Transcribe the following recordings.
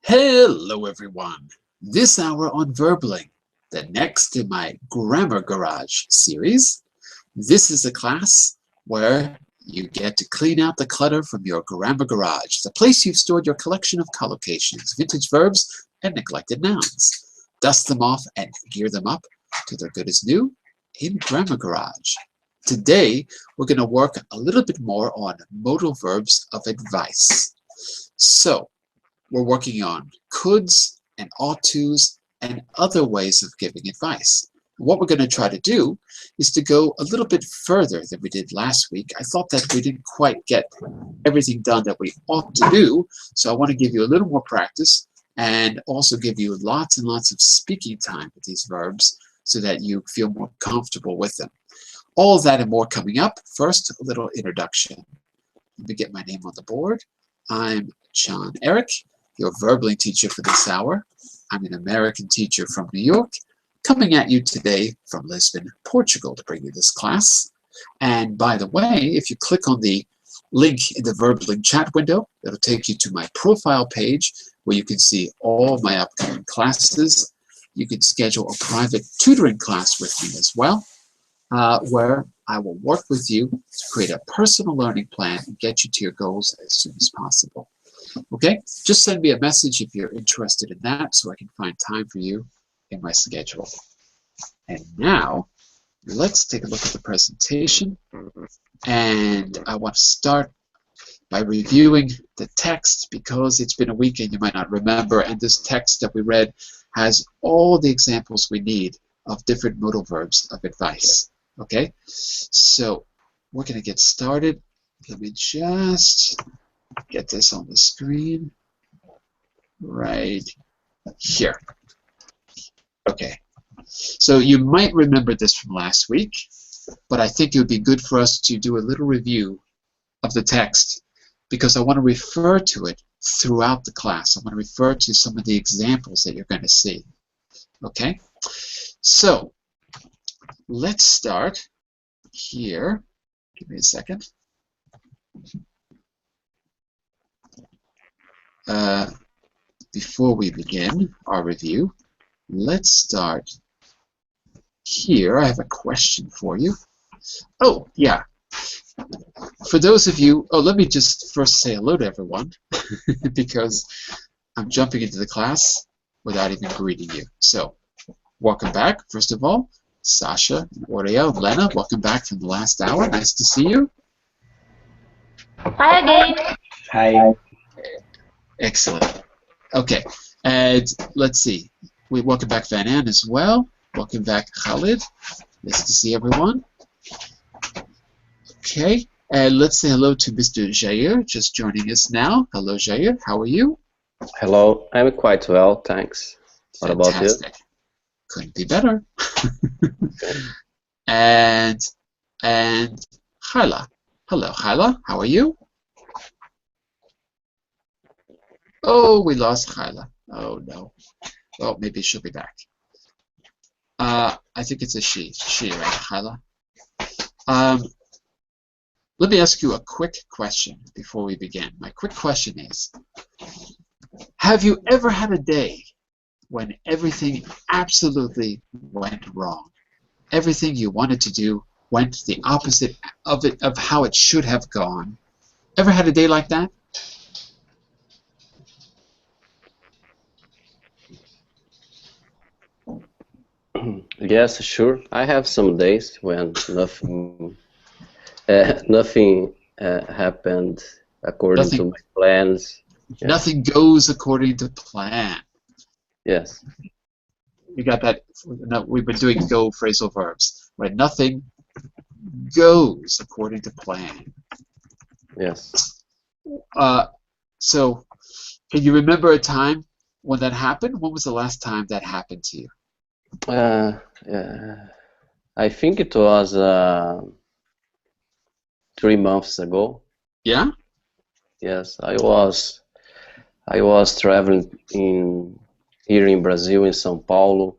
Hello everyone. This hour on Verbling, the next in my Grammar Garage series. This is a class where you get to clean out the clutter from your Grammar Garage, the place you've stored your collection of collocations, vintage verbs, and neglected nouns. Dust them off and gear them up to their good as new in Grammar Garage. Today, we're going to work a little bit more on modal verbs of advice. So, we're working on coulds and ought tos and other ways of giving advice. What we're going to try to do is to go a little bit further than we did last week. I thought that we didn't quite get everything done that we ought to do, so I want to give you a little more practice and also give you lots and lots of speaking time with these verbs so that you feel more comfortable with them. All of that and more coming up. First, a little introduction. Let me get my name on the board. I'm John Eric, your Verbling teacher for this hour. I'm an American teacher from New York, coming at you today from Lisbon, Portugal, to bring you this class. And by the way, if you click on the link in the Verbling chat window, it'll take you to my profile page where you can see all of my upcoming classes. You can schedule a private tutoring class with me as well, where I will work with you to create a personal learning plan and get you to your goals as soon as possible. Okay, just send me a message if you're interested in that so I can find time for you in my schedule. And now, let's take a look at the presentation. And I want to start by reviewing the text because it's been a week and you might not remember. And this text that we read has all the examples we need of different modal verbs of advice. Okay, so we're going to get started. Let me just get this on the screen right here. Okay, so you might remember this from last week, but I think it would be good for us to do a little review of the text because I want to refer to it throughout the class. I want to refer to some of the examples that you're going to see. Okay, so let's start here. Give me a second. Before we begin our review, let's start here. I have a question for you. Oh, yeah. For those of you, let me just first say hello to everyone because I'm jumping into the class without even greeting you. So, welcome back, first of all. Sasha, Aurea, and Lena, welcome back from the last hour. Nice to see you. Hi again. Hi. Excellent. Okay, and let's see. We welcome back Van Ann as well. Welcome back Khalid. Nice to see everyone. Okay, and let's say hello to Mr. Jair, just joining us now. Hello, Jair. How are you? Hello. I'm quite well, thanks. What about you? Couldn't be better. and Hyla. Hello, Hyla. How are you? Oh, we lost Hyla. Oh no. Oh, maybe she'll be back. I think it's a she. She, right, Hyla? Let me ask you a quick question before we begin. My quick question is, have you ever had a day when everything absolutely went wrong? Everything you wanted to do went the opposite of how it should have gone. Ever had a day like that? Yes, sure. I have some days when nothing happened according to my plans. Yeah. Nothing goes according to plan. Yes. You got that? No, we've been doing go phrasal verbs. When nothing goes according to plan. Yes. So, can you remember a time when that happened? When was the last time that happened to you? I think it was 3 months ago. Yeah? Yes, I was traveling here in Brazil, in São Paulo,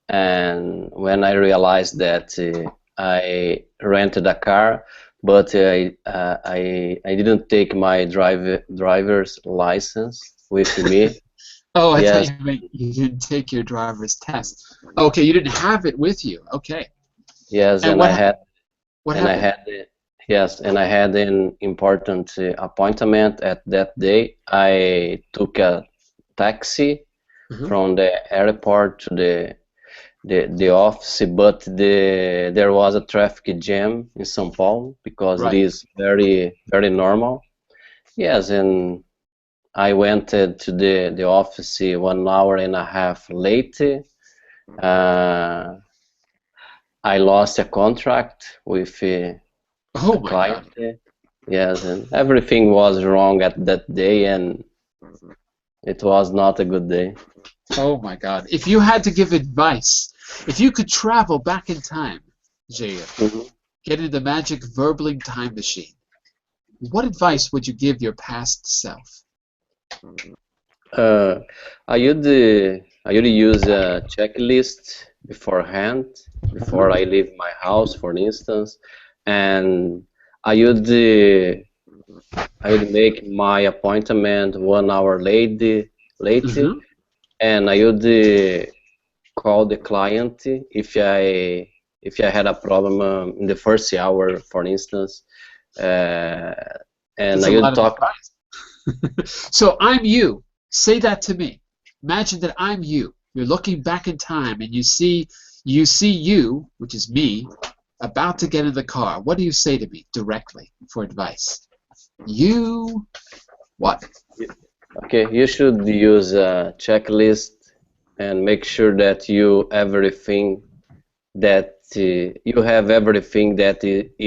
and when I realized that I rented a car, but I didn't take my driver's license with me. Oh, I thought Yes, you meant you didn't take your driver's test. Okay, you didn't have it with you. Okay. yes, And and I had what and I happened? had yes, and I had an important appointment at that day. I took a taxi Uh-huh. from the airport to the office, but there was a traffic jam in São Paulo because it Right. is very normal. Yes, and I went to the office 1 hour and a half late. Uh, I lost a contract with Oh a my God. client. Yes, and everything was wrong at that day, and it was not a good day. Oh my God. If you had to give advice, if you could travel back in time, Jair, Mhm. get in the magic Verbling time machine, what advice would you give your past self? Uh, I would use a checklist beforehand, Uh-huh. before I leave my house, for instance, and I would uh, I would make my appointment 1 hour late, Uh-huh. and I would call the client if I had a problem in the first hour, for instance, uh, and That's I a would lot of talk. advice. So I'm you. Say that to me. Imagine that I'm you. You're looking back in time and you see you, which is me, about to get in the car. What do you say to me directly for advice? You what? Okay, you should use a checklist and make sure that you have everything that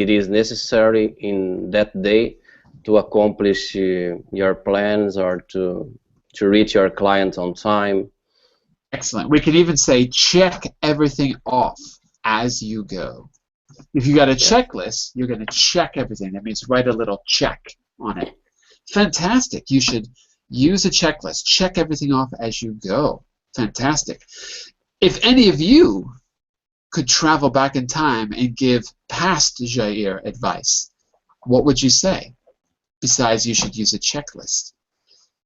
it is necessary in that day to accomplish your plans, or to reach your client on time. Excellent. We can even say check everything off as you go. If you got a Yeah. checklist, you're going to check everything. That means write a little check on it. Fantastic. You should use a checklist. Check everything off as you go. Fantastic. If any of you could travel back in time and give past Jair advice, what would you say? Besides, you should use a checklist.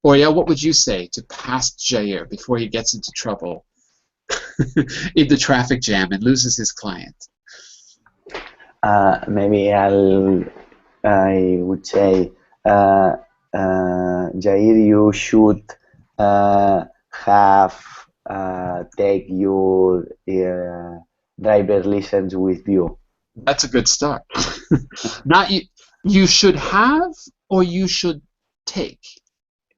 Oriel, what would you say to past Jair before he gets into trouble in the traffic jam and loses his client? Maybe I would say, uh, Jair, you should have take your driver license with you. That's a good start. Not you. You should have or you should take.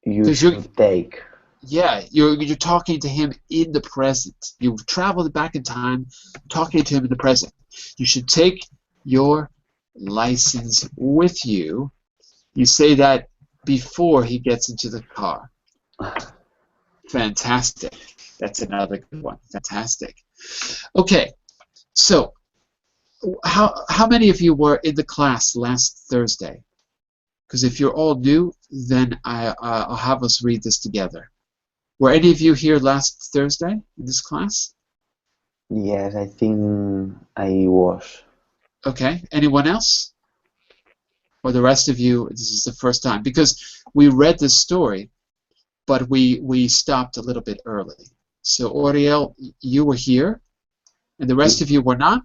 You Because should take. you're talking to him in the present. You've traveled back in time, talking to him in the present. You should take your license with you. You say that before he gets into the car. Fantastic. That's another good one. Fantastic. Okay, so how many of you were in the class last Thursday? Because if you're all new, then I'll have us read this together. Were any of you here last Thursday in this class? Yes, I think I was. Okay. Anyone else? Or the rest of you, this is the first time? Because we read this story, but we stopped a little bit early. So, Oriel, you were here, and the rest of you were not?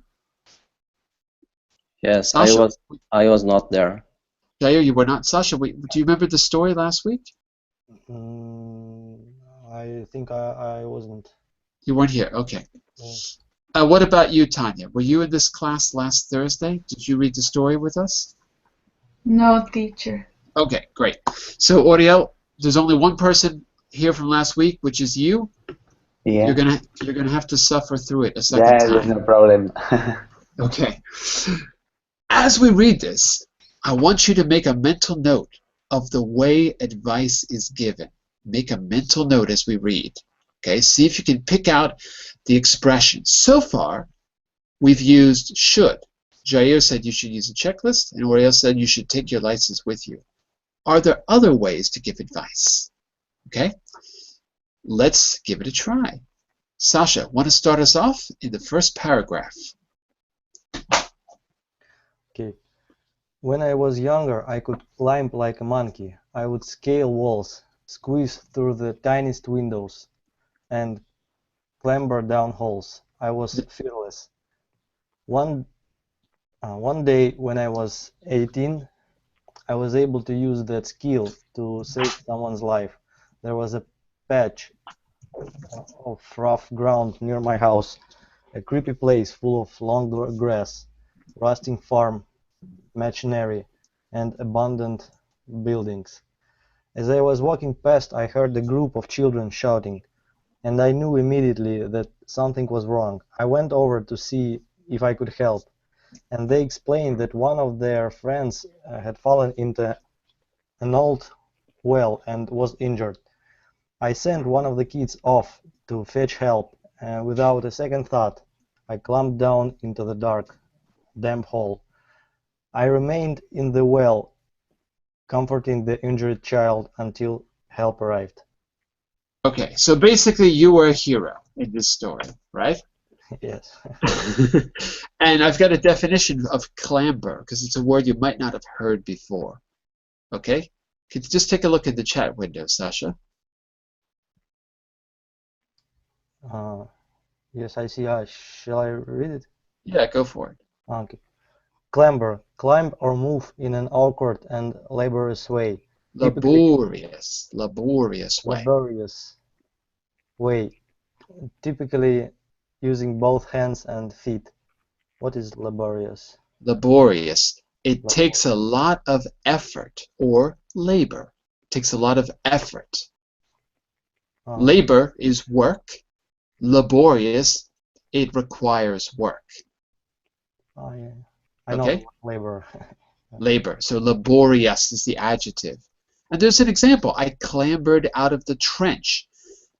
Yes, I Sasha, was I was not there. Jair, you were not? Sasha, do you remember the story last week? Mm, I think I wasn't. You weren't here. Okay. No. What about you, Tanya? Were you in this class last Thursday? Did you read the story with us? No, teacher. Okay, great. So, Oriel, there's only one person here from last week, which is you. Yeah. You're gonna have to suffer through it a second Yeah, there's time. no problem. Okay. As we read this, I want you to make a mental note of the way advice is given. Make a mental note as we read. Okay, see if you can pick out the expressions. So far, we've used should. Jair said you should use a checklist, and Oriel said you should take your license with you. Are there other ways to give advice? Okay, let's give it a try. Sasha, want to start us off in the first paragraph? Okay. When I was younger, I could climb like a monkey. I would scale walls, squeeze through the tiniest windows, and clamber down holes. I was fearless. One day, when I was 18, I was able to use that skill to save someone's life. There was a patch of rough ground near my house, a creepy place full of long grass, rusting farm machinery, and abandoned buildings. As I was walking past, I heard a group of children shouting, and I knew immediately that something was wrong. I went over to see if I could help, and they explained that one of their friends had fallen into an old well and was injured. I sent one of the kids off to fetch help, and without a second thought, I climbed down into the dark, damp hole. I remained in the well, comforting the injured child until help arrived. Okay, so basically you were a hero in this story, right? Yes. And I've got a definition of clamber because it's a word you might not have heard before. Okay? Could you just take a look at the chat window, Sasha? Yes, I see. Shall I read it? Yeah, go for it. Okay. Clamber, climb or move in an awkward and laborious way. Laborious way. Laborious way, typically using both hands and feet. What is laborious? Laborious. It takes a lot of effort or labor. It takes a lot of effort. Labor is work. Laborious, it requires work. Yeah. I know Okay? labor. Labor. So laborious is the adjective. And there's an example. I clambered out of the trench.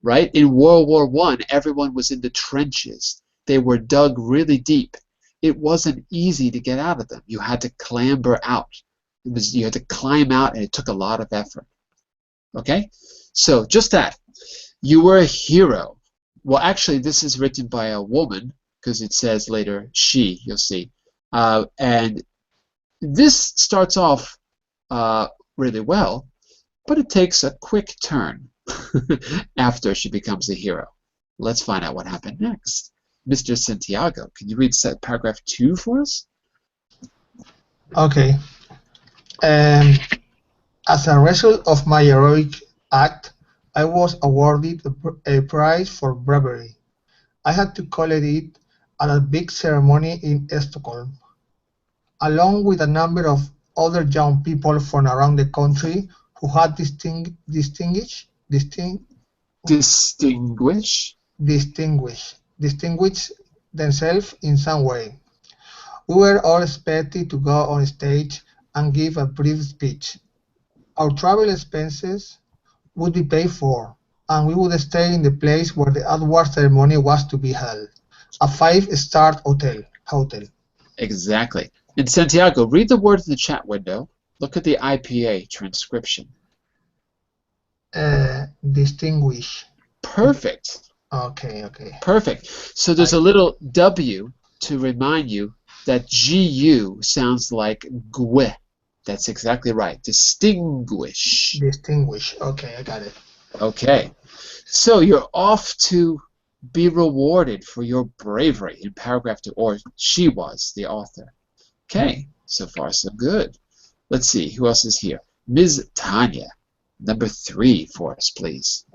Right? In World War I, everyone was in the trenches. They were dug really deep. It wasn't easy to get out of them. You had to clamber out. You had to climb out, and it took a lot of effort. Okay? So just that. You were a hero. Well, actually, this is written by a woman, because it says later she, you'll see. And this starts off really well, but it takes a quick turn after she becomes a hero. Let's find out what happened next. Mr. Santiago, can you read paragraph 2 for us? Okay. As a result of my heroic act, I was awarded a prize for bravery. I had to collect it at a big ceremony in Stockholm, along with a number of other young people from around the country who had distinguished themselves in some way. We were all expected to go on stage and give a brief speech. Our travel expenses would be paid for, and we would stay in the place where the award ceremony was to be held, a 5-star hotel. Exactly. And Santiago, read the word in the chat window. Look at the IPA transcription. Distinguish. Perfect. Okay. Perfect. So there's a little W to remind you that GU sounds like GW. That's exactly right. Distinguish. Distinguish. Okay, I got it. Okay. So you're off to be rewarded for your bravery in paragraph 2, or she was the author. Okay. So far, so good. Let's see. Who else is here? Ms. Tanya. Number 3 for us, please.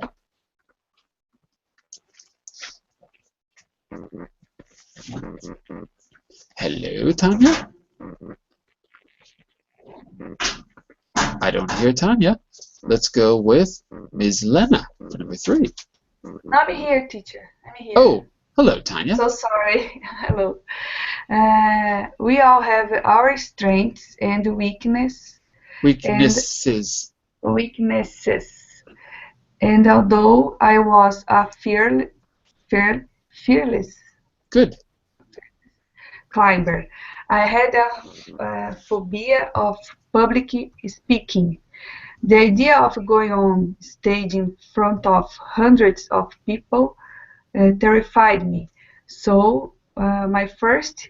Hello, Tanya? I don't hear Tanya. Let's go with Ms. Lena for number 3. I'm here, teacher. I'm here. Oh, hello, Tanya. So sorry. Hello. We all have our strengths and weaknesses. And although I was a fearless Good. climber, I had a phobia of public speaking. The idea of going on stage in front of hundreds of people terrified me. So my first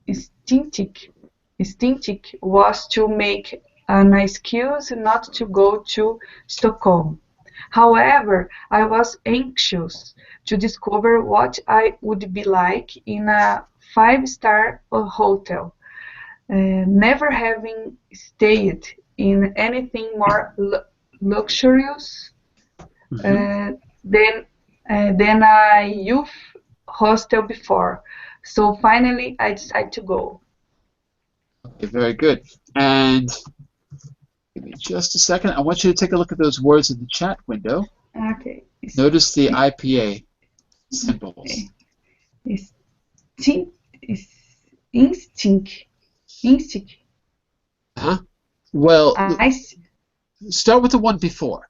instinct instinct was to make an excuse not to go to Stockholm. However, I was anxious to discover what I would be like in a five-star hotel, never having stayed in anything more luxurious than a youth hostel before. So finally, I decided to go. Okay, very good. And give me just a second. I want you to take a look at those words in the chat window. Okay. Notice the IPA symbols. Instinct. Huh? Well, I start with the one before.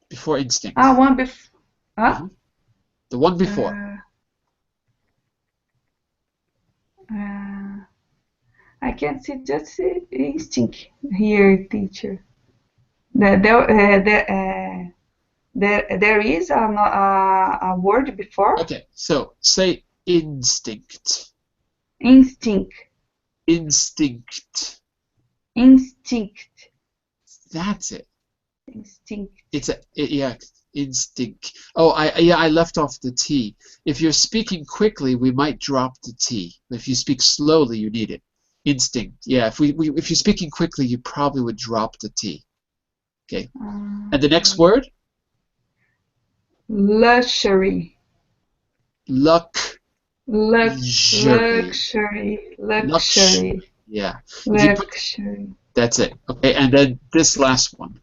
Before instinct. one before. Huh? The one before. I can see just instinct here, teacher. There is a word before. Okay, so say instinct. Instinct. Instinct. Instinct. That's it. Instinct. Yeah, instinct. Oh, I left off the T. If you're speaking quickly, we might drop the T. If you speak slowly, you need it. Instinct. Yeah, if you're speaking quickly, you probably would drop the T. Okay. And the next word? Luxury. Luxury. Yeah. Luxury. That's it. Okay, and then this last one.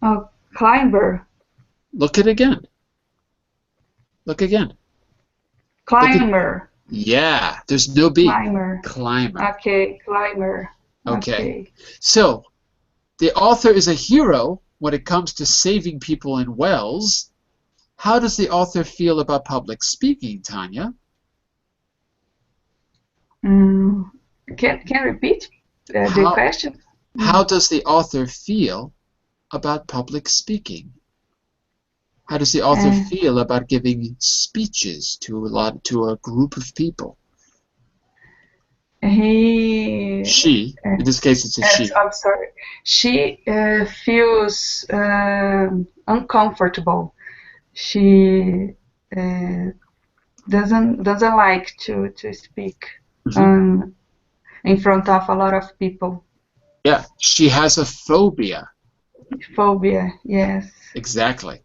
Oh, climber. Look it again. Look again. Climber. Yeah, there's no B. Climber. Climber. Okay, climber. Okay. So, the author is a hero when it comes to saving people in wells. How does the author feel about public speaking, Tanya? Can you repeat the question? How does the author feel about public speaking? How does the author feel about giving speeches to a group of people? She, in this case, it's a she. I'm sorry. She feels uncomfortable. She doesn't like to speak in front of a lot of people. Yeah, she has a phobia. Phobia, yes. Exactly.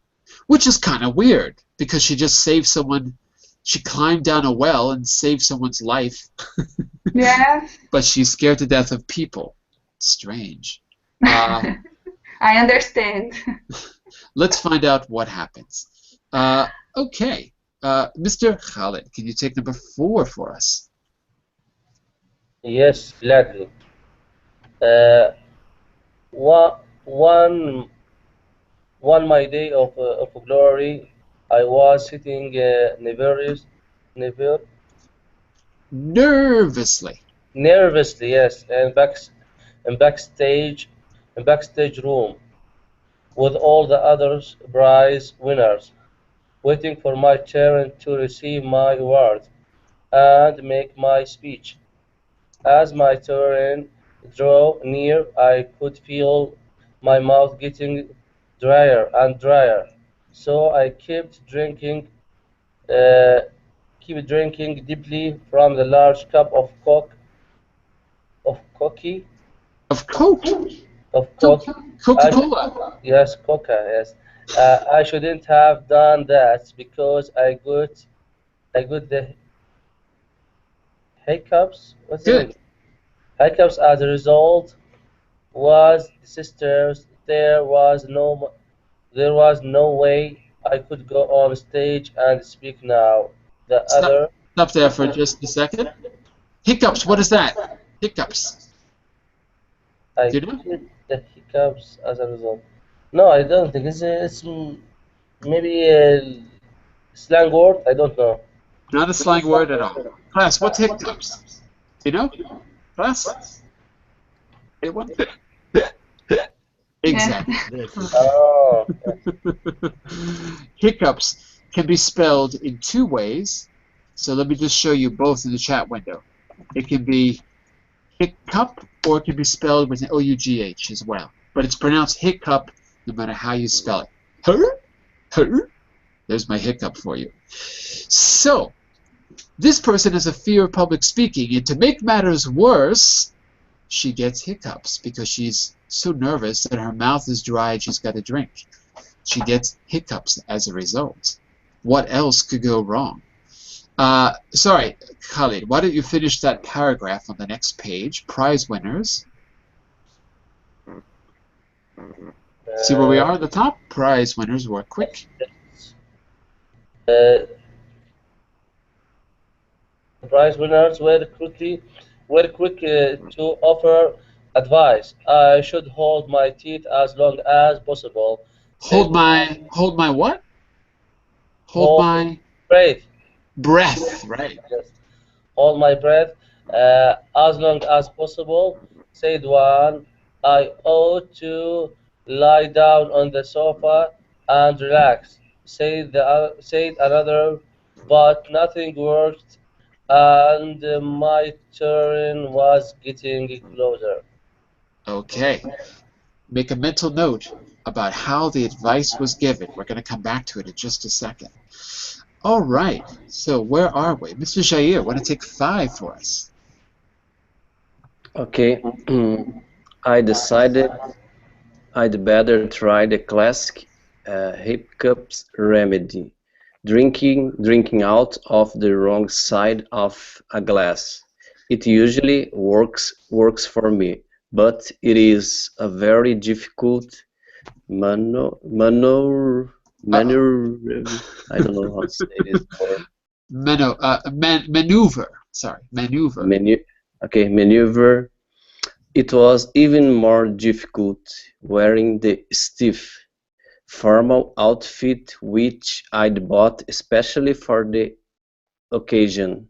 Which is kind of weird because she just saved someone. She climbed down a well and saved someone's life. Yes. But she's scared to death of people. Strange. I understand. Let's find out what happens. Okay. Mr. Khalid, can you take number 4 for us? Yes, gladly. One my day of glory, I was sitting nervously. Nervously, yes, and backstage room with all the others prize winners, waiting for my turn to receive my award and make my speech. As my turn drew near, I could feel my mouth getting drier and drier. So I kept drinking deeply from the large cup of Coca-Cola. Yes, Coca. Yes. I shouldn't have done that because I got the hiccups. What's it? Hiccups as a result was the sisters. There was no way I could go on stage and speak now. Stop there for just a second. Hiccups, what is that? Hiccups. I Do you know? get the hiccups as a result. No, I don't think it's maybe a slang word. I don't know. Not a slang word at all. Class, what's hiccups? Do you know? Class? Anyone? Exactly. Oh. Hiccups can be spelled in 2 ways. So let me just show you both in the chat window. It can be hiccup, or it can be spelled with an O-U-G-H as well. But it's pronounced hiccup no matter how you spell it. There's my hiccup for you. So, this person has a fear of public speaking, and to make matters worse, she gets hiccups because she's so nervous that her mouth is dry and she's got to drink. She gets hiccups as a result. What else could go wrong? Sorry, Khalid, why don't you finish that paragraph on the next page? Prize winners. See where we are at the top? Prize winners, work quick. The prize winners were quick to offer advice. I should hold my teeth as long as possible. Hold my what? Hold my breath. right. Yes. Hold my breath as long as possible, said one. I ought to lie down on the sofa and relax, said another, but nothing worked, and my turn was getting closer. Okay. Make a mental note about how the advice was given. We're going to come back to it in just a second. All right. So where are we? Mr. Jair, want to take 5 for us? Okay. I decided I'd better try the classic Hiccups remedy. Drinking out of the wrong side of a glass. It usually works for me, but it is a very difficult maneuver. I don't know how to say this word. Maneuver. Sorry, maneuver. Maneuver. It was even more difficult wearing the stiff, formal outfit which I'd bought especially for the occasion.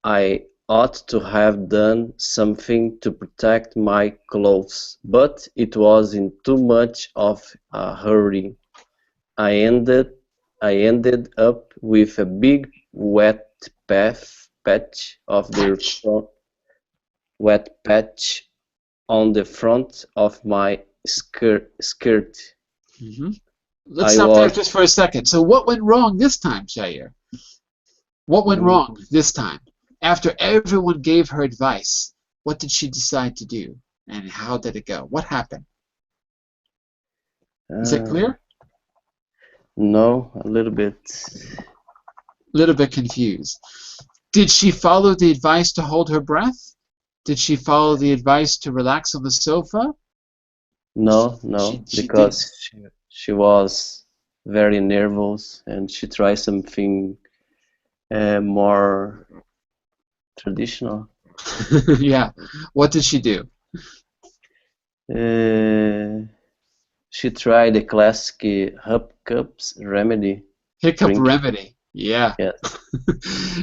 I ought to have done something to protect my clothes, but it was in too much of a hurry. I ended up with a big wet patch on the front of my skirt. Mm-hmm. Let's stop there just for a second. So what went wrong this time, Jair? What went wrong this time? After everyone gave her advice, what did she decide to do? And how did it go? What happened? Is it clear? No, a little bit. A little bit confused. Did she follow the advice to hold her breath? Did she follow the advice to relax on the sofa? No, because she was very nervous and she tried something more traditional. Yeah. What did she do? She tried the classic Hiccups remedy. Hiccup remedy. Yeah. Yes.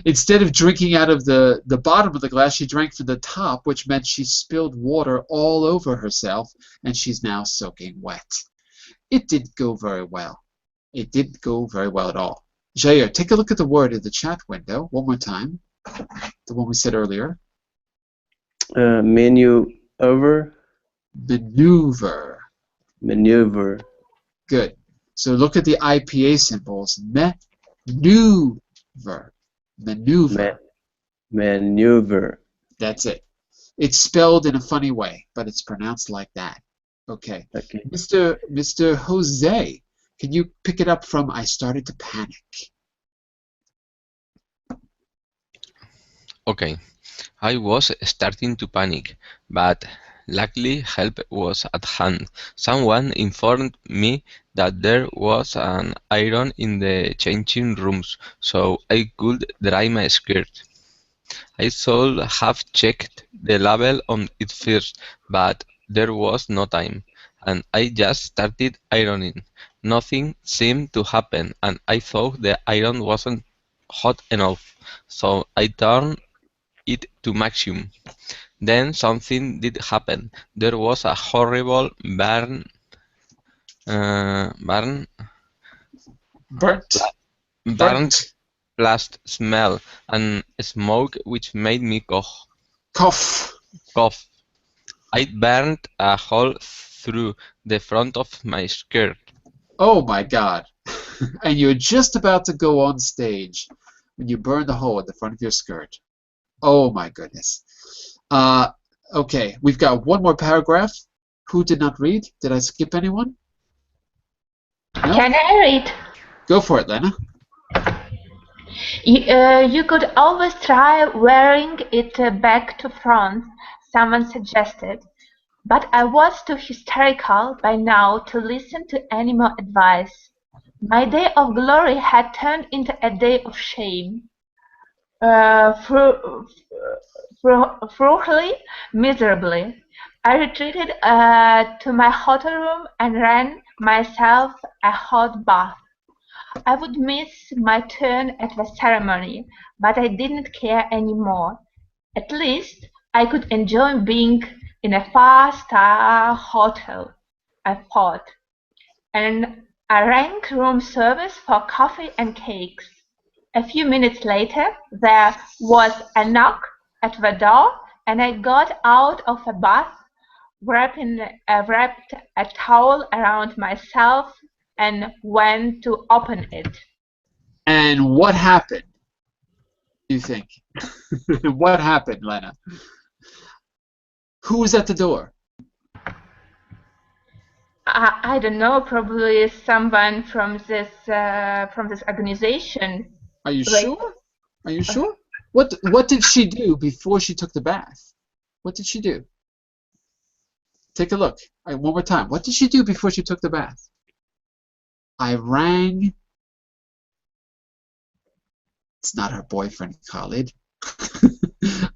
Instead of drinking out of the bottom of the glass, she drank from the top, which meant she spilled water all over herself, and she's now soaking wet. It didn't go very well. It didn't go very well at all. Jair, take a look at the word in the chat window one more time. The one we said earlier. Maneuver. Maneuver. Good. So look at the IPA symbols. Maneuver. That's it. It's spelled in a funny way, but it's pronounced like that. Okay. Mr. Jose, can you pick it up from I started to panic? Okay. I was starting to panic, but luckily help was at hand. Someone informed me that there was an iron in the changing rooms, so I could dry my skirt. I should have checked the label on it first, but there was no time, and I just started ironing. Nothing seemed to happen, and I thought the iron wasn't hot enough, so I turned it to maximum. Then something did happen. There was a horrible burnt blast smell and smoke which made me cough. Cough. Cough. I burned a hole through the front of my skirt. Oh my God. And you're just about to go on stage when you burn the hole at the front of your skirt. Oh my goodness. Okay, we've got one more paragraph. Who did not read? Did I skip anyone? No? Can I read? Go for it, Lena. You could always try wearing it back to front, someone suggested, but I was too hysterical by now to listen to any more advice. My day of glory had turned into a day of shame. Frugally, miserably, I retreated to my hotel room and ran myself a hot bath. I would miss my turn at the ceremony, but I didn't care anymore. At least I could enjoy being in a five-star hotel, I thought, and I rang room service for coffee and cakes. A few minutes later, there was a knock at the door, and I got out of the bath, wrapped a towel around myself, and went to open it. And what happened, you think? What happened, Lena? Who was at the door? I don't know, probably someone from this organization. Are you sure? Are you sure? What did she do before she took the bath? What did she do? Take a look. All right, one more time. What did she do before she took the bath? I rang. It's not her boyfriend, Khalid.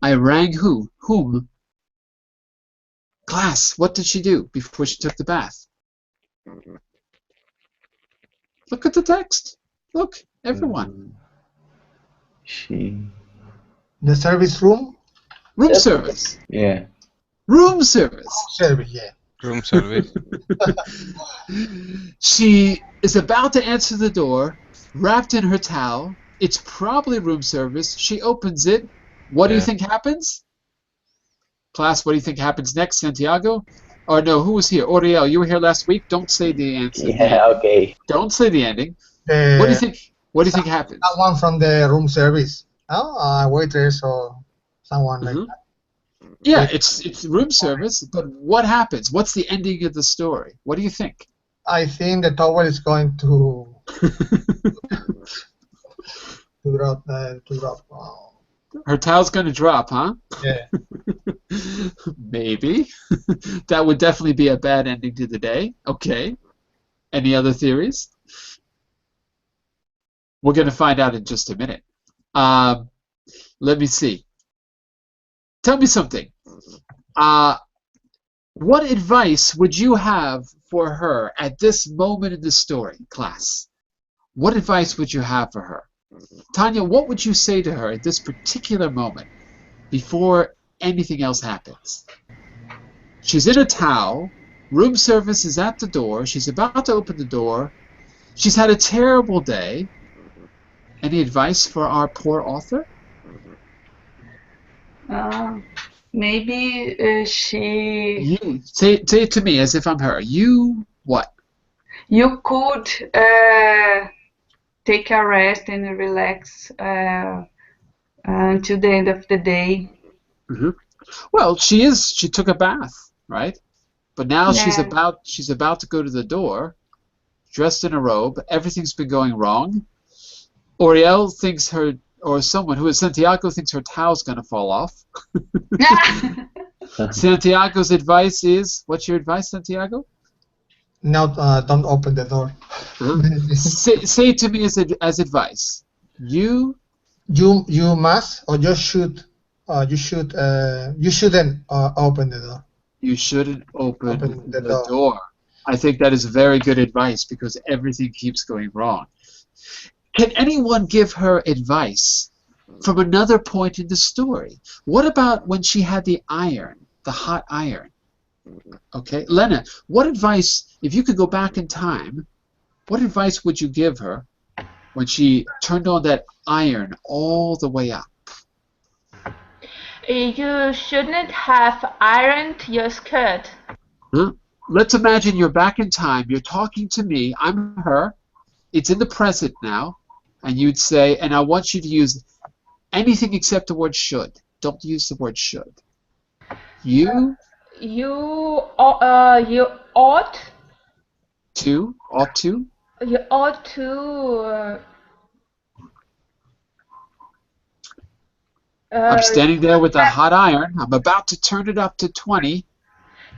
I rang who? Whom? Class, what did she do before she took the bath? Look at the text. Look, everyone. The service room? Room service. Yeah. Room service. Service, yeah. Room service. She is about to answer the door, wrapped in her towel. It's probably room service. She opens it. What do you think happens? Class, what do you think happens next, Santiago? Or no, who was here? Oriel, you were here last week. Don't say the answer. Yeah, okay. Don't say the ending. What do you think? What do you think happens? Someone from the room service. Oh, a waitress or someone like that. Yeah, it's room service, but what happens? What's the ending of the story? What do you think? I think the towel is going to drop. Oh. Her towel's going to drop, huh? Yeah. Maybe. That would definitely be a bad ending to the day. Okay. Any other theories? We're going to find out in just a minute. Let me see. Tell me something. What advice would you have for her at this moment in the story, class? What advice would you have for her? Tanya, what would you say to her at this particular moment before anything else happens? She's in a towel. Room service is at the door. She's about to open the door. She's had a terrible day. Any advice for our poor author? Maybe she... You. Say it to me as if I'm her. You what? You could take a rest and relax until the end of the day. Mm-hmm. Well, she took a bath, right? But now she's about to go to the door, dressed in a robe. Everything's been going wrong. Oriel thinks someone who is Santiago thinks her towel's going to fall off. Santiago's advice is, what's your advice, Santiago? No, don't open the door. Say it to me as advice. You must, or you should. You shouldn't open the door. You shouldn't open the door. I think that is very good advice because everything keeps going wrong. Can anyone give her advice from another point in the story? What about when she had the iron, the hot iron? Okay, Lena, what advice, if you could go back in time, what advice would you give her when she turned on that iron all the way up? You shouldn't have ironed your skirt. Huh? Let's imagine you're back in time. You're talking to me. I'm her. It's in the present now. And you'd say, and I want you to use anything except the word should. Don't use the word should. You You ought ought to. you ought to I'm standing there with a hot iron. I'm about to turn it up to 20.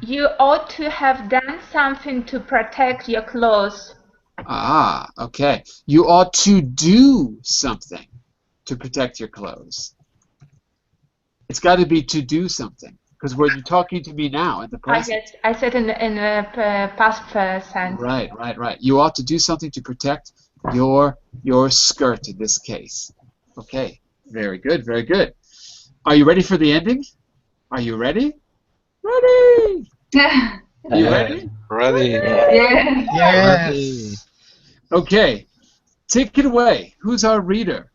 you ought to have done something to protect your clothes. Ah, okay. You ought to do something to protect your clothes. It's got to be to do something. Because when you're talking to me now in the present. I said in the past sense. Right. You ought to do something to protect your skirt in this case. Okay. Very good, very good. Are you ready for the ending? Are you ready? Ready! You ready? Ready. Yeah. Yes. Okay. Take it away. Who's our reader?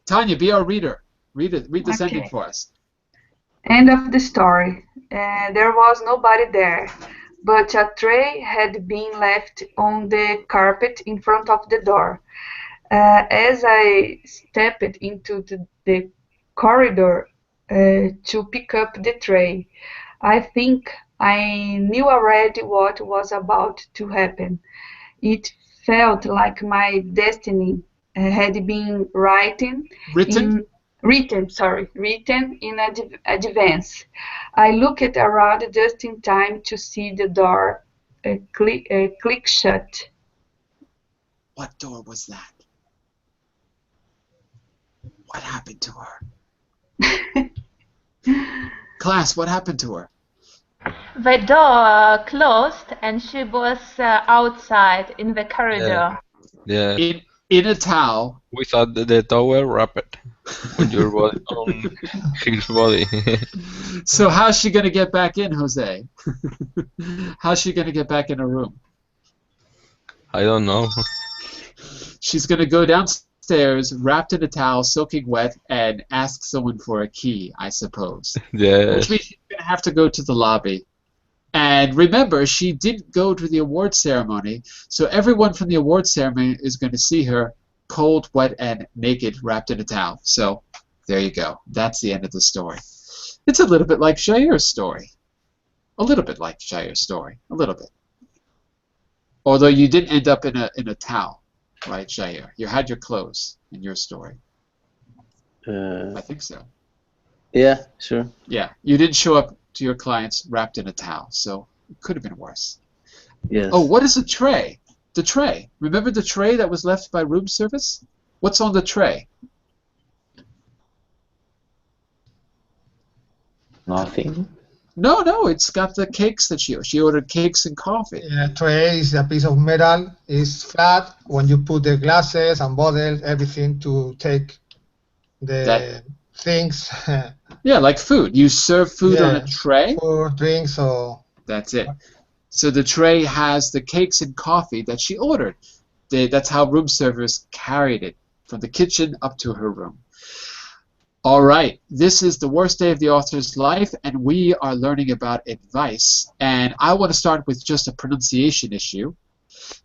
Tanya, be our reader. Read this ending Okay. for us. End of the story. There was nobody there, but a tray had been left on the carpet in front of the door. As I stepped into the corridor to pick up the tray, I think I knew already what was about to happen. It felt like my destiny had been written in advance. I looked around just in time to see the door click shut. What door was that? What happened to her? Class, what happened to her? The door closed and she was outside in the corridor. Yeah. In a towel. Without the towel wrapped on your body, on his body. So how's she gonna get back in, Jose? How's she gonna get back in her room? I don't know. She's gonna go downstairs, wrapped in a towel, soaking wet, and ask someone for a key, I suppose. Yes. Which means she's gonna have to go to the lobby. And remember, she didn't go to the award ceremony, so everyone from the award ceremony is going to see her cold, wet, and naked, wrapped in a towel. So there you go. That's the end of the story. It's a little bit like Jair's story. A little bit like Jair's story. A little bit. Although you didn't end up in a towel, right, Jair? You had your clothes in your story. I think so. Yeah, sure. Yeah, you didn't show up to your clients wrapped in a towel, so it could have been worse. Yes. Oh, what is a tray? The tray. Remember the tray that was left by room service? What's on the tray? Nothing. No, it's got the cakes that she ordered cakes and coffee. Yeah, tray is a piece of metal. It's flat when you put the glasses and bottles, everything to take the things. Yeah, like food. You serve food on a tray. Food, drinks, or... That's it. So the tray has the cakes and coffee that she ordered. That's how room service carried it from the kitchen up to her room. All right, this is the worst day of the author's life, and we are learning about advice. And I want to start with just a pronunciation issue.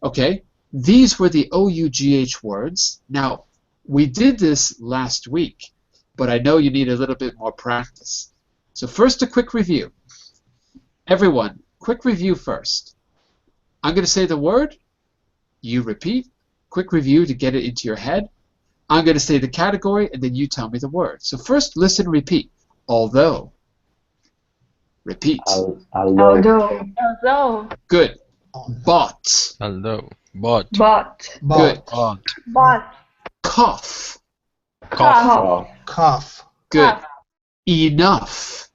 Okay, these were the OUGH words. Now, we did this last week, but I know you need a little bit more practice. So first, a quick review. Everyone, quick review first. I'm going to say the word. You repeat. Quick review to get it into your head. I'm going to say the category, and then you tell me the word. So first, listen, repeat. Although. Repeat. Although. Good. Bought. Although. Bought. Good. Bought. Cough. Cough. Good. Enough.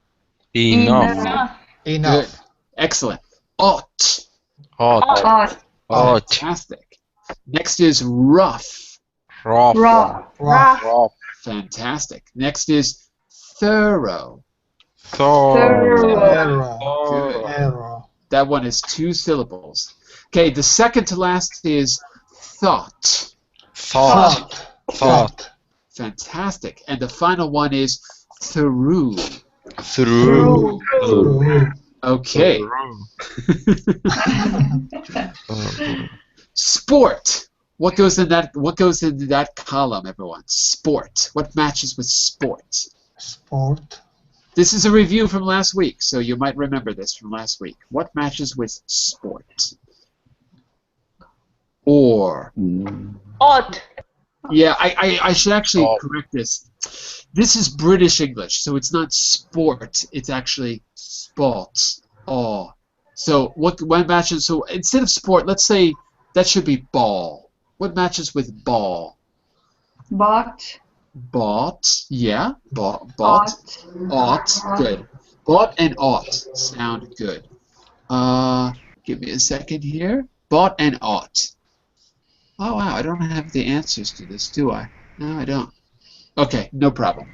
Good. Excellent. Ought. Fantastic. Next is rough. Rough. Fantastic. Next is thorough. Thorough. That one is 2 syllables. Okay, the second to last is thought. Thought. Fantastic. And the final one is Through. Through. Through. Okay. Sport. What goes in that? What goes into that column, everyone? Sport. What matches with sport? Sport. This is a review from last week, so you might remember this from last week. What matches with sport? Or. Ought. Yeah, I should actually correct this. This is British English, so it's not sport. It's actually sports. Oh. So what matches? So instead of sport, let's say that should be ball. What matches with ball? Bought. Bought. Yeah. Bought. Ought. Ought. Good. Bought and ought sound good. Give me a second here. Bought and ought. Oh wow, I don't have the answers to this, do I? No, I don't. Okay, no problem.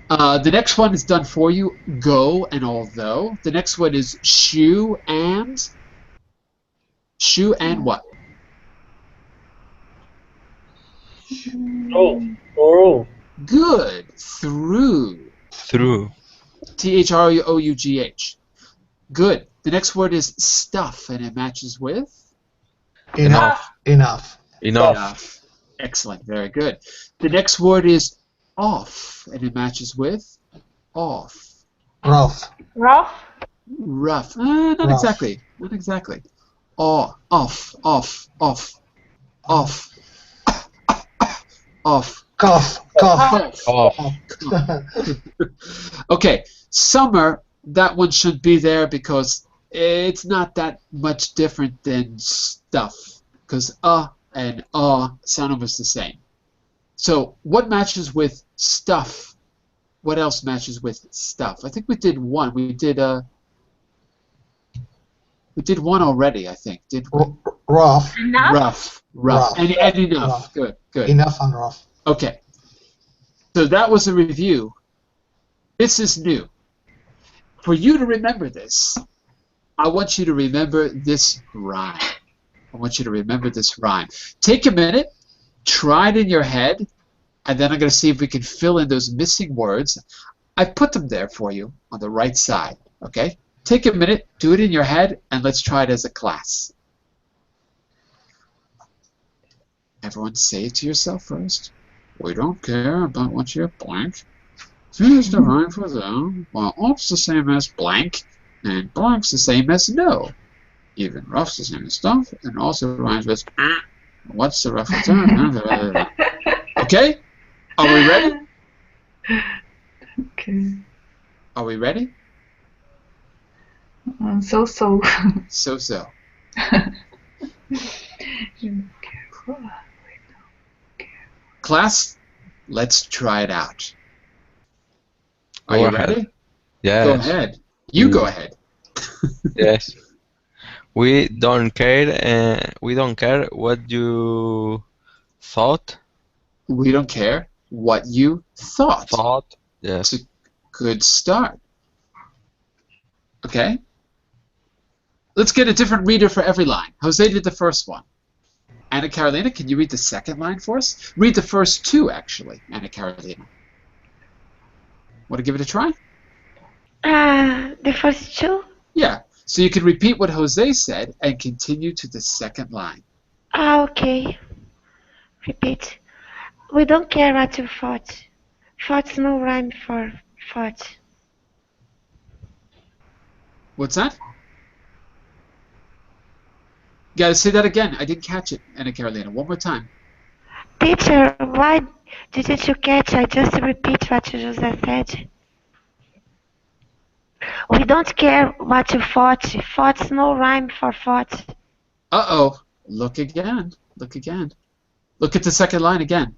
The next one is done for you. Go and although. The next one is shoe and. Shoe and what? Through. Good. Through. Through. Through. Good. The next word is stuff, and it matches with. Enough. Enough. Excellent. Very good. The next word is off, and it matches with off. Rough. Rough. Rough. Not Rough. exactly. Not exactly. Oh, off. Off. Cough. Okay. Summer, that one should be there because it's not that much different than stuff. Because and sound almost the same. So what matches with stuff? What else matches with stuff? I think we did one. We did one already, I think. Did we? Rough. Enough. Rough. And enough. Rough. Good. Enough and rough. Okay. So that was a review. This is new. For you to remember this, I want you to remember this rhyme. Take a minute, try it in your head, and then I'm going to see if we can fill in those missing words. I put them there for you on the right side, okay? Take a minute, do it in your head, and let's try it as a class. Everyone say it to yourself first. We don't care about what you're blank. Here's the rhyme for them. Well, ought's the same as blank, and blank's the same as no. Even rough's the same as stuff, and also rhymes with what's the rough term? Okay? Are we ready? Okay. Are we ready? So. So. Class, let's try it out. Are Go you ahead. ready? Yes. Go ahead. You go ahead. Yes. We don't care. We don't care what you thought. We don't care what you thought. Yes. It's a good start. Okay? Let's get a different reader for every line. Jose did the first one. Anna Carolina, can you read the second line for us? Read the first two, actually, Anna Carolina. Want to give it a try? The first two? Yeah. So you can repeat what Jose said and continue to the second line. Okay. Repeat. We don't care what you thought. Thought's no rhyme for thought. What's that? You gotta say that again. I didn't catch it, Anna Carolina. One more time. Teacher, why didn't you catch? I just repeat what Jose said. We don't care what you thought. Thought's no rhyme for thought. Uh-oh. Look again. Look again. Look at the second line again.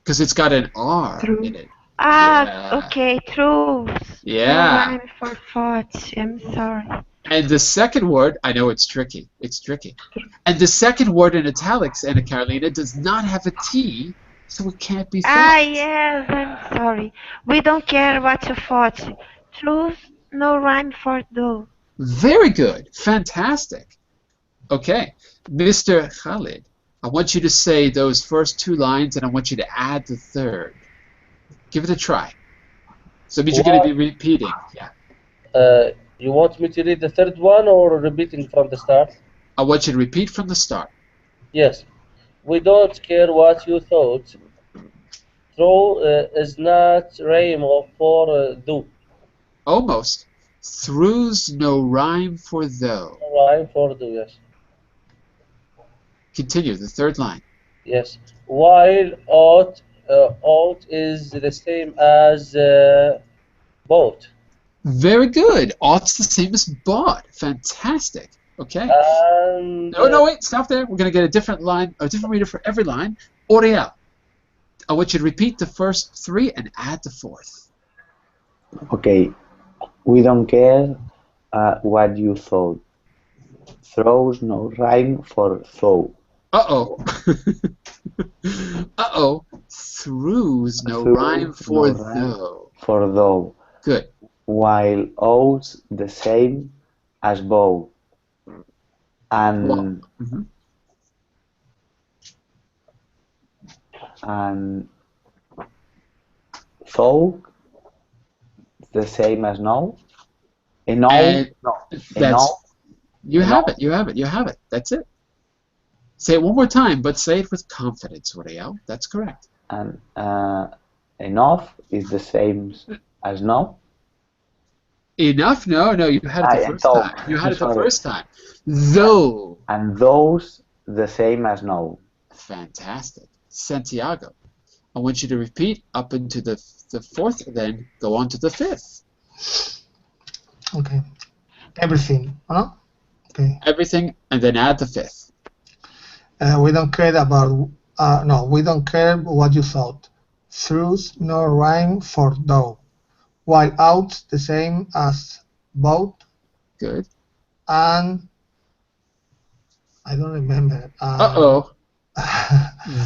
Because it's got an R in it. Yeah. Okay, true. Yeah. No rhyme for thought. I'm sorry. And the second word, I know it's tricky. It's tricky. And the second word in italics, Anna Carolina, does not have a T, so it can't be thought. Yes, I'm sorry. We don't care what you thought. Truth, no rhyme for do. Very good. Fantastic. Okay. Mr. Khalid, I want you to say those first two lines, and I want you to add the third. Give it a try. So it means you're going to be repeating. Yeah. You want me to read the third one or repeating from the start? I want you to repeat from the start. Yes. We don't care what you thought. Throw is not rhyme for do. Almost. Through's no rhyme for though. Rhyme for do, yes. Continue, the third line. Yes. While ought is the same as bought. Very good. Ought's the same as bought. Fantastic. Okay. And No, wait. Stop there. We're going to get a different line, a different reader for every line. Oriel, I want you to repeat the first three and add the fourth. Okay. We don't care what you thought. Throws no rhyme for though. Uh-oh. Uh-oh. Through's no rhyme for though. For though. Good. While oats the same as bow. And and though the same as no. And no. That's, you have it. You have it. You have it. That's it. Say it one more time, but say it with confidence, Oriel. That's correct. And enough is the same as no. Enough? No, you had it the first time. You had it the first time. Though. And those the same as no. Fantastic. Santiago, I want you to repeat up into the fourth, then go on to the fifth. Okay. Everything, huh? Okay. Everything, and then add the fifth. We don't care about, no, we don't care what you thought. Through's no rhyme for though. While out's the same as both. Good. And, I don't remember. Uh-oh.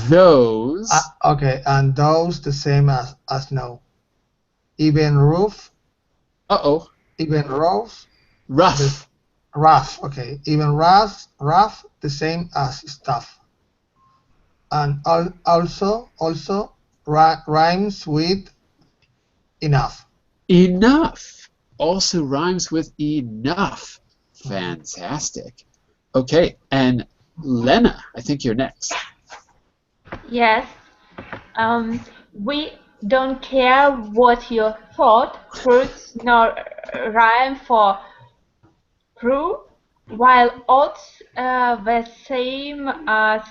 Those. Okay, and those the same as no. Even roof. Uh-oh. Even rough. Rough. Rough, okay. Even rough, the same as stuff. And also rhymes with enough. Enough also rhymes with enough. Fantastic. Okay, and Lena, I think you're next. Yes. We don't care what you thought. Fruits no rhyme for true, while odds the same as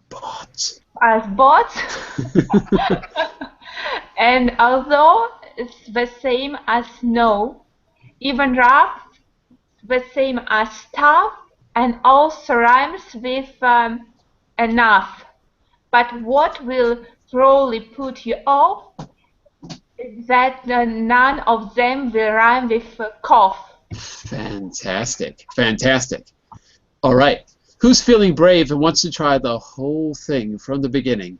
Bought. And although it's the same as no, even rough the same as tough, and also rhymes with enough. But what will probably put you off is that none of them will rhyme with cough. Fantastic. Fantastic. All right. Who's feeling brave and wants to try the whole thing from the beginning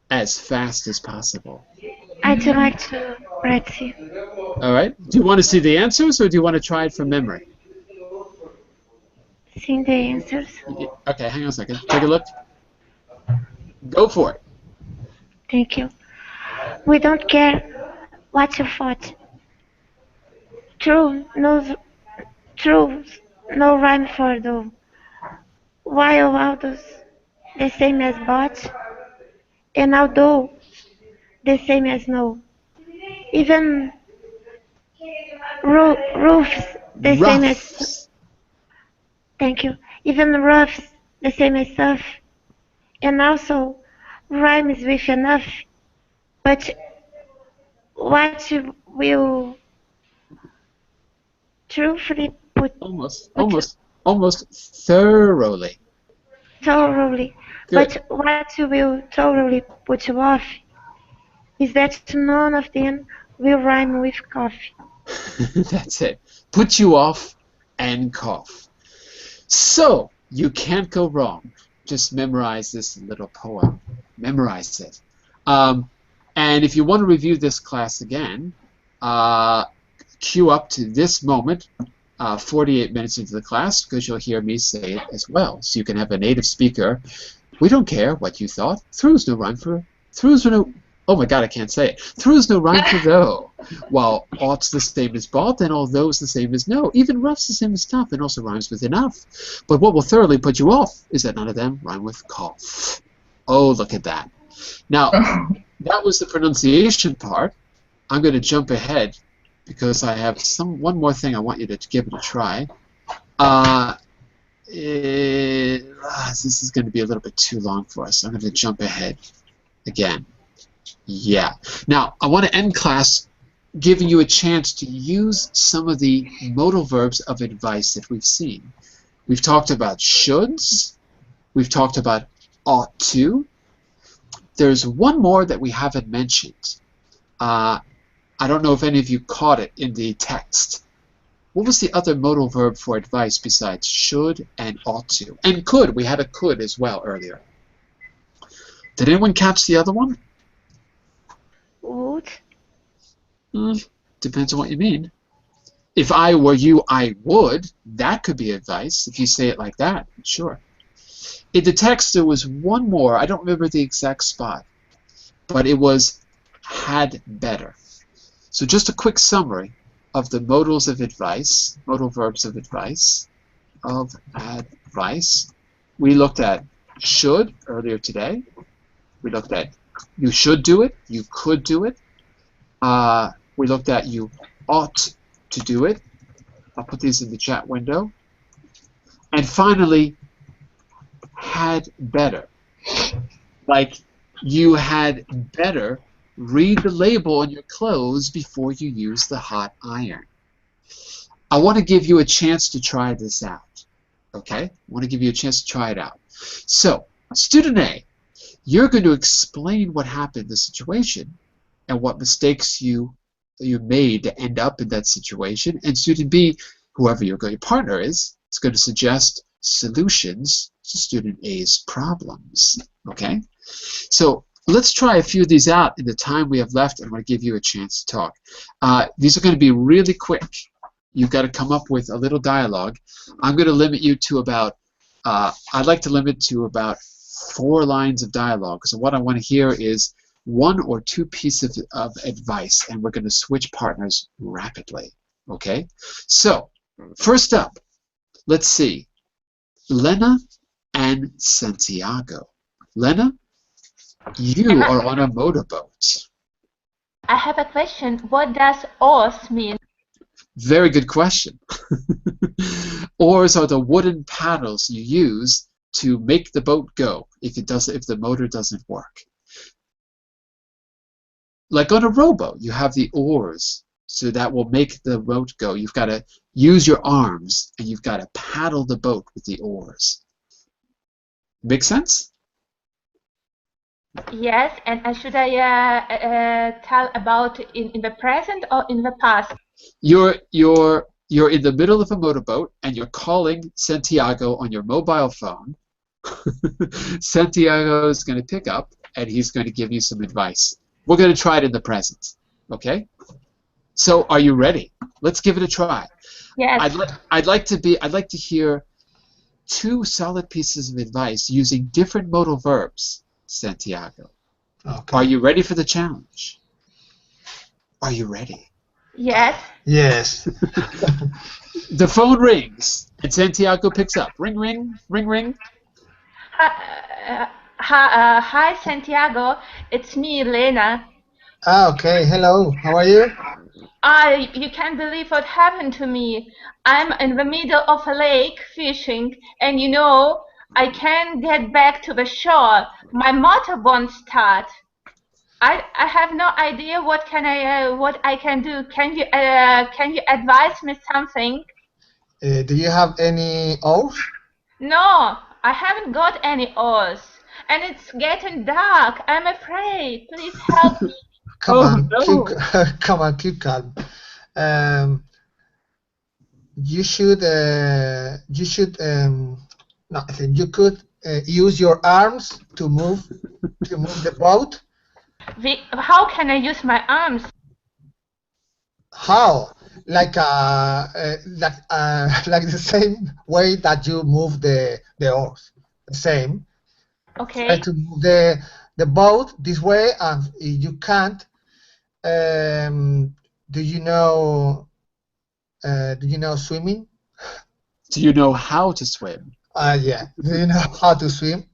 as fast as possible? I'd like to, Betsy. All right. Do you want to see the answers or do you want to try it from memory? See the answers. Okay, hang on a second. Take a look. Go for it. Thank you. We don't care what you thought. True, no rhyme for do. While others the same as bought, and although the same as no. Even roofs the same as. Thank you. Even roughs the same as tough, and also rhymes with enough. But what will truthfully put almost thoroughly. Thoroughly. Good. But what will thoroughly put you off is that none of them will rhyme with coffee. That's it. Put you off and cough. So, you can't go wrong. Just memorize this little poem. Memorize it. And if you want to review this class again, queue up to this moment, 48 minutes into the class, because you'll hear me say it as well. So you can have a native speaker. We don't care what you thought. Through's no rhyme for Through's no. Oh my God, I can't say it. Through's no rhyme for though. While ought's the same as bought, then although's the same as no. Even rough's the same as tough, and also rhymes with enough. But what will thoroughly put you off is that none of them rhyme with cough. Oh, look at that. Now, that was the pronunciation part. I'm going to jump ahead because I have one more thing I want you to give it a try. This is going to be a little bit too long for us. I'm going to jump ahead again. Yeah. Now, I want to end class giving you a chance to use some of the modal verbs of advice that we've seen. We've talked about shoulds. We've talked about ought to. There's one more that we haven't mentioned. I don't know if any of you caught it in the text. What was the other modal verb for advice besides should and ought to? And could. We had a could as well earlier. Did anyone catch the other one? Would. Depends on what you mean. If I were you, I would. That could be advice if you say it like that. Sure. In the text, there was one more. I don't remember the exact spot, but it was had better. So just a quick summary of the modals of advice, modal verbs of advice, We looked at should earlier today. We looked at you should do it, you could do it. We looked at you ought to do it. I'll put these in the chat window. And finally, had better. Like you had better read the label on your clothes before you use the hot iron. I want to give you a chance to try this out. Okay? I want to give you a chance to try it out. So, student A, you're going to explain what happened in the situation and what mistakes you made to end up in that situation. And student B, whoever your partner is going to suggest solutions to student A's problems. Okay? So let's try a few of these out in the time we have left. I'm going to give you a chance to talk. These are going to be really quick. You've got to come up with a little dialogue. I'm going to limit you to about, I'd like to limit to about 4 lines of dialogue. So what I want to hear is 1 or 2 pieces of advice, and we're going to switch partners rapidly. Okay? So, first up, let's see. Lena and Santiago. Lena, you are on a motorboat. I have a question. What does oars mean? Very good question. Oars are the wooden paddles you use to make the boat go if the motor doesn't work. Like on a rowboat, you have the oars, so that will make the boat go. You've got to use your arms, and you've got to paddle the boat with the oars. Make sense? Yes, and should I tell about in the present or in the past? You're in the middle of a motorboat, and you're calling Santiago on your mobile phone. Santiago is going to pick up, and he's going to give you some advice. We're going to try it in the present, okay? So, are you ready? Let's give it a try. Yes. I'd like to hear 2 solid pieces of advice using different modal verbs, Santiago. Okay. Are you ready for the challenge? Are you ready? Yes. Yes. The phone rings, and Santiago picks up. Ring, ring, ring, ring. Hi, Santiago. It's me, Lena. Okay. Hello. How are you? You can't believe what happened to me. I'm in the middle of a lake fishing, and you know, I can't get back to the shore. My motor won't start. I have no idea what I can do. Can you advise me something? Do you have any oars? No, I haven't got any oars, and it's getting dark. I'm afraid. Please help me. Come on, no. keep calm. You should no, I think you could use your arms to move the boat. How can I use my arms? How? Like like the same way that you move the oars. The same. Okay. Try to move the boat this way, and if you can't, do you know swimming? Do you know how to swim? Yeah. Do you know how to swim?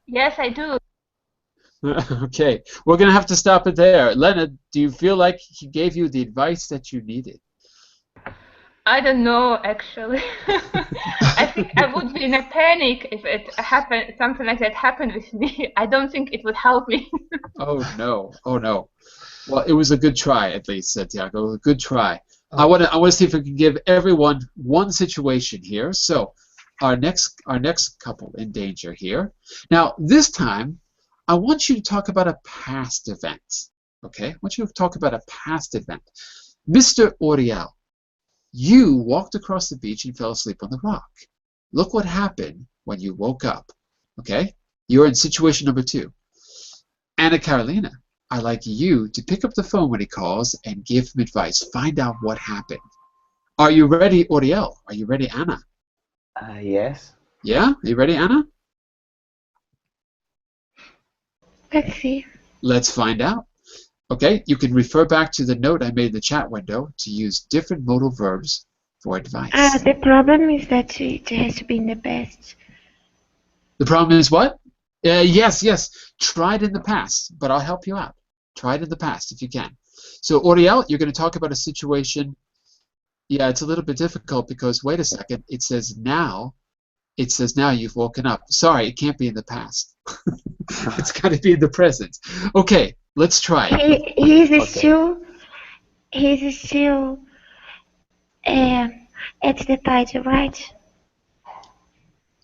Yes, I do. Okay, we're going to have to stop it there. Leonard, do you feel like he gave you the advice that you needed? I don't know, actually. I think I would be in a panic if it happened, something like that happened with me. I don't think it would help me. Oh no, oh no. Well, it was a good try, at least, Santiago. A good try. Oh. I want to see if we can give everyone one situation here. So, our next couple in danger here. Now, this time, I want you to talk about a past event. Okay, I want you to talk about a past event. Mr. Oriel, you walked across the beach and fell asleep on the rock. Look what happened when you woke up. Okay, you're in situation number 2. Anna Carolina, I'd like you to pick up the phone when he calls and give him advice. Find out what happened. Are you ready, Oriel? Are you ready, Anna? Yes. Yeah? Are you ready, Anna? Let's see. Let's find out. Okay, you can refer back to the note I made in the chat window to use different modal verbs for advice. The problem is that it has to be in the past. The problem is what? Yes. Try it in the past, but I'll help you out. Try it in the past if you can. So, Oriel, you're going to talk about a situation. Yeah, it's a little bit difficult because, wait a second, it says now you've woken up. Sorry, it can't be in the past. It's got to be in the present. Okay, let's try it. He's still at the title, right?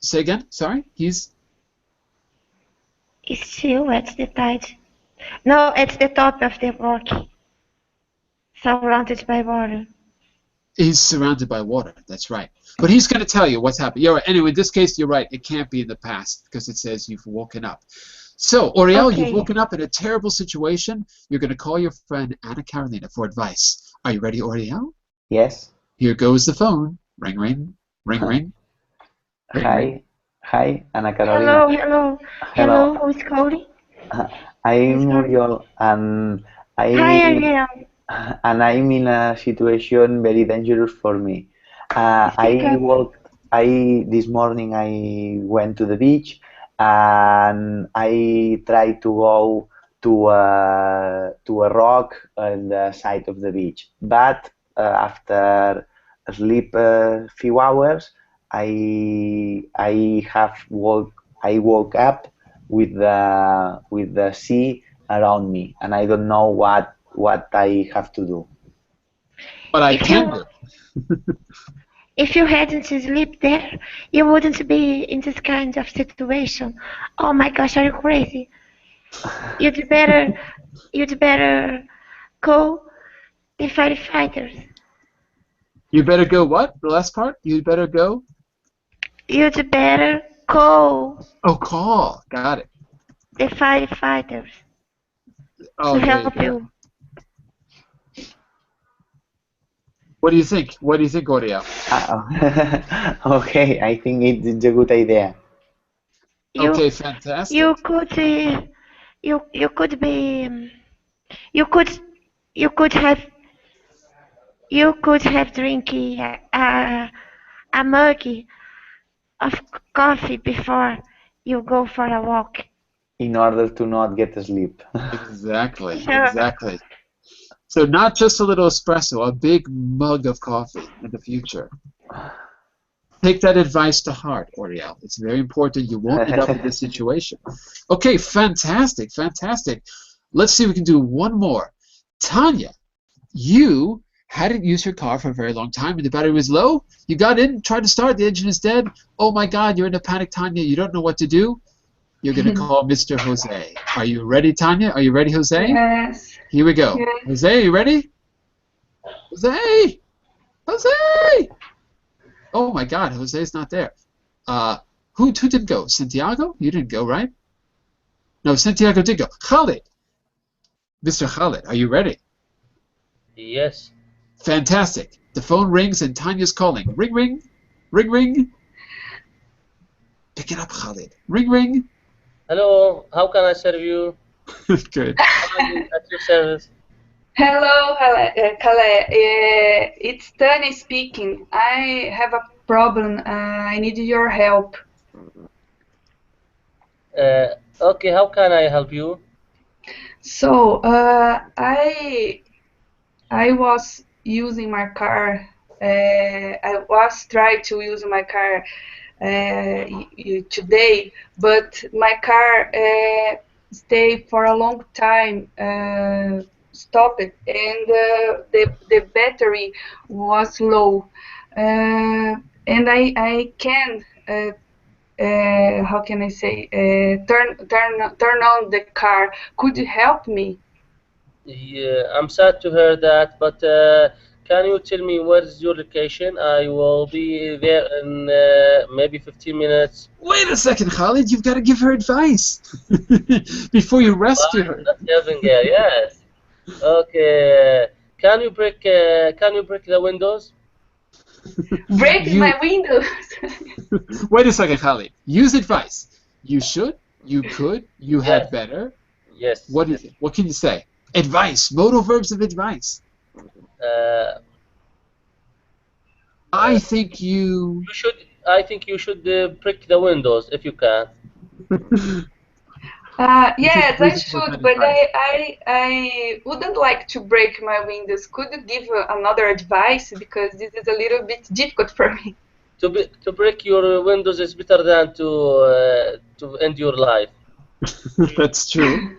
Say again? Sorry? He's still at the tide. No, at the top of the rock, surrounded by water. He's surrounded by water, that's right. But he's going to tell you what's happened. You're right. Anyway, in this case, you're right. It can't be in the past because it says you've woken up. So, Oriel, Okay. you've woken up in a terrible situation. You're going to call your friend Anna Carolina for advice. Are you ready, Oriel? Yes. Here goes the phone. Ring, ring, ring, ring. Ring, ring. Hi, Ana Carolina. Hello, who is calling? I'm Muriel, and Hi, Ariel. I'm in a situation very dangerous for me. This morning I went to the beach and I tried to go to a rock on the side of the beach. But after sleep a few hours, I woke up with the sea around me, and I don't know what I have to do. But I can do. If you hadn't slept there, you wouldn't be in this kind of situation. Oh my gosh, are you crazy? You'd better call the firefighters. You better go what? The last part? You better go? You'd better call Oh, call. Got it. the firefighters Oh, to there you help go. you. What do you think? What do you think, Oriel? Okay, I think it's a good idea. Okay, fantastic. You could have drinking a mug of coffee before you go for a walk. In order to not get asleep. Exactly, Sure. exactly. So not just a little espresso, a big mug of coffee in the future. Take that advice to heart, Oriel. It's very important. You won't end up in this situation. Okay, fantastic, fantastic. Let's see if we can do one more. Tanya, you hadn't used your car for a very long time and the battery was low. You got in, tried to start, the engine is dead. Oh my God, you're in a panic, Tanya. You don't know what to do. You're going to call Mr. Jose. Are you ready, Tanya? Are you ready, Jose? Yes. Here we go. Yes. Jose, are you ready? Jose! Jose! Oh my God, Jose's not there. Who didn't go? Santiago? You didn't go, right? No, Santiago did go. Khalid! Mr. Khalid, are you ready? Yes. Fantastic. The phone rings and Tanya's calling. Ring, ring. Ring, ring. Pick it up, Khalid. Ring, ring. Hello, how can I serve you? Good. At your service. Hello, Kale. It's Tani speaking. I have a problem. I need your help. Okay, how can I help you? So, I was using my car. I was trying to use my car today, but my car stayed for a long time stopped, and the battery was low, and I can. How can I say? Turn on the car. Could you help me? Yeah, I'm sad to hear that, but can you tell me where is your location? I will be there in maybe 15 minutes. Wait a second, Khalid. You've got to give her advice before you rescue her. Not having yes. Okay. Can you break the windows? Break You my windows. wait a second, Khalid. Use advice. You should. You could. You had Yes. better. Yes. What do you think? What can you say? Advice. Modal verbs of advice. Uh, I think you. you should. I think you should break the windows if you can. Yes, I Reasonable should, good but advice. I wouldn't like to break my windows. Could you give another advice? Because this is a little bit difficult for me. To break your windows is better than to end your life. That's true.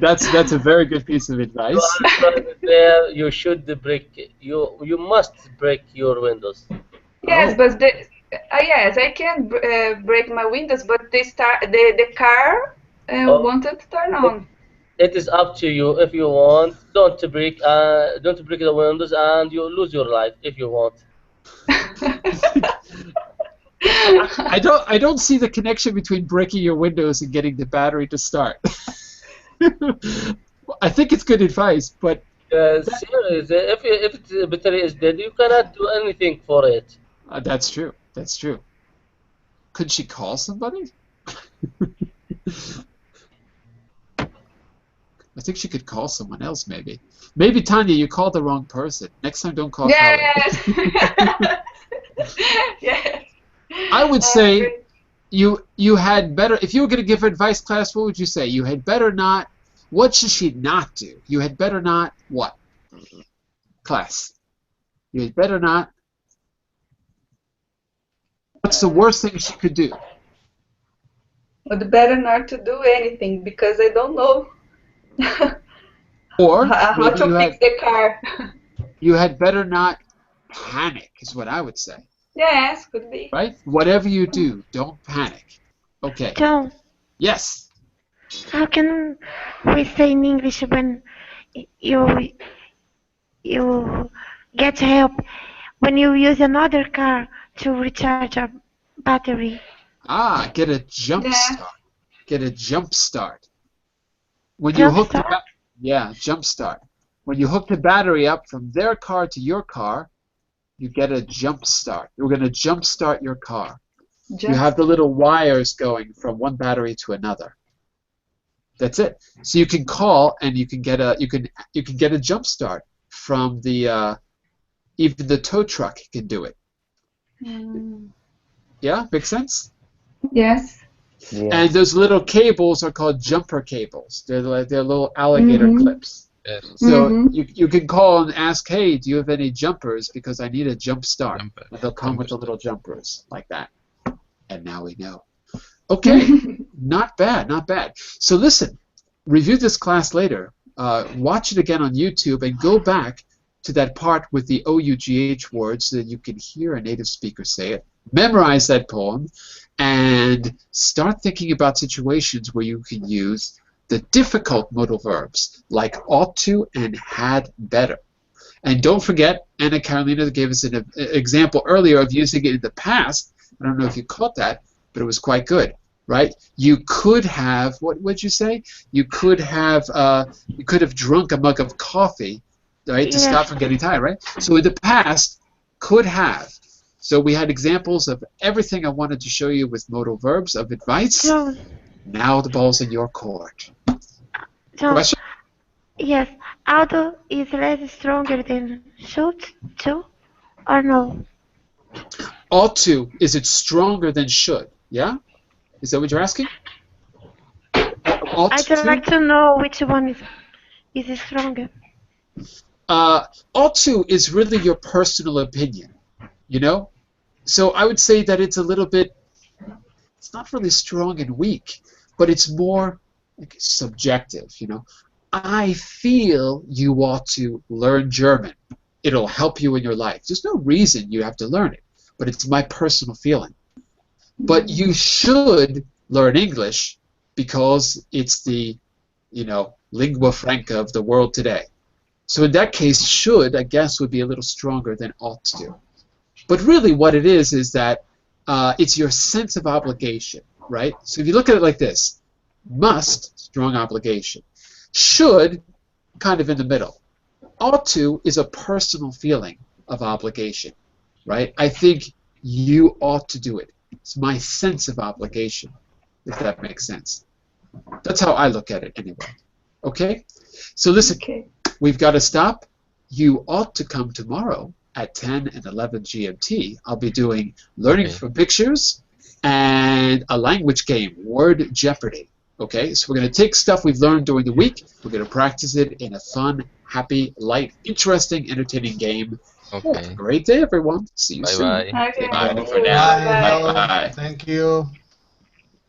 That's a very good piece of You advice. are driving there. You should break. You must break your windows. Yes, Oh, but yes, I can break my windows, but the car Oh, wanted to turn it, on. it is up to you. If you want, don't break the windows, and you lose your life if you want. I don't see the connection between breaking your windows and getting the battery to start. I think it's good advice, but Serious. If the battery is dead, you cannot do anything for it. that's true. That's true. Could she call somebody? I think she could call someone else, maybe. Maybe, Tanya, you called the wrong person. Next time, don't call Khalid. Yes. Yes. I would say Great. you had better, if you were going to give her advice, class, what would you say? You had better not, what should she not do? You had better not, what? Class. You had better not, what's the worst thing she could do? But better not to do anything because I don't know Or how maybe to fix the car. you had better not panic, is what I would say. Yes, could be. Right? Whatever you do, don't panic. Okay. John, Yes. how can we say in English when you you get help when you use another car to recharge a battery? Ah, get a jump Yeah. start. Get a jump start. When you Jump hook the start? yeah, jump start. When you hook the battery up from their car to your car, you get a jump start. You're going to jump start your car. You have the little wires going from one battery to another. That's it. So you can call and you can get a jump start from the even the tow truck can do it. Yeah, makes sense? Yes. Yeah. And those little cables are called jumper cables. They're little alligator clips. Yes. So you can call and ask, hey, do you have any jumpers? Because I need a jump start. Jumper. And they'll come with the little jumpers like that. And now we know. Okay, not bad, not bad. So listen, review this class later. Watch it again on YouTube and go back to that part with the OUGH words so that you can hear a native speaker say it. Memorize that poem and start thinking about situations where you can use the difficult modal verbs like ought to and had better. And don't forget, Anna Carolina gave us an example earlier of using it in the past. I don't know if you caught that, but it was quite good, right? You could have, what would you say? You could have drunk a mug of coffee, right, to stop from getting tired, right? So in the past, could have. So we had examples of everything I wanted to show you with modal verbs of advice. John, Now the ball's in your court. So, Question? yes, auto is less stronger than should too, or no? Ought to, is it stronger than should? Yeah? Is that what you're asking? Ought I'd to? like to know which one is stronger. Ought to is really your personal opinion, you know? So I would say that it's a little bit, it's not really strong and weak, but it's more like subjective, you know? I feel you ought to learn German. It'll help you in your life. There's no reason you have to learn it, but it's my personal feeling. But you should learn English because it's the, you know, lingua franca of the world today. So in that case, should, I guess, would be a little stronger than ought to. But really what it is that it's your sense of obligation, right? So if you look at it like this, must, strong obligation. Should, kind of in the middle. Ought to is a personal feeling of obligation, right? I think you ought to do it. It's my sense of obligation, if that makes sense. That's how I look at it anyway. Okay? So listen, we've got to stop. You ought to come tomorrow at 10 and 11 GMT. I'll be doing Learning from Pictures and a language game, Word Jeopardy. Okay, so we're going to take stuff we've learned during the week. We're going to practice it in a fun, happy, light, interesting, entertaining game. Okay. Have a great day, everyone. See you soon. Bye-bye. Bye Bye. for now. Bye. Bye. Thank you.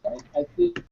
I think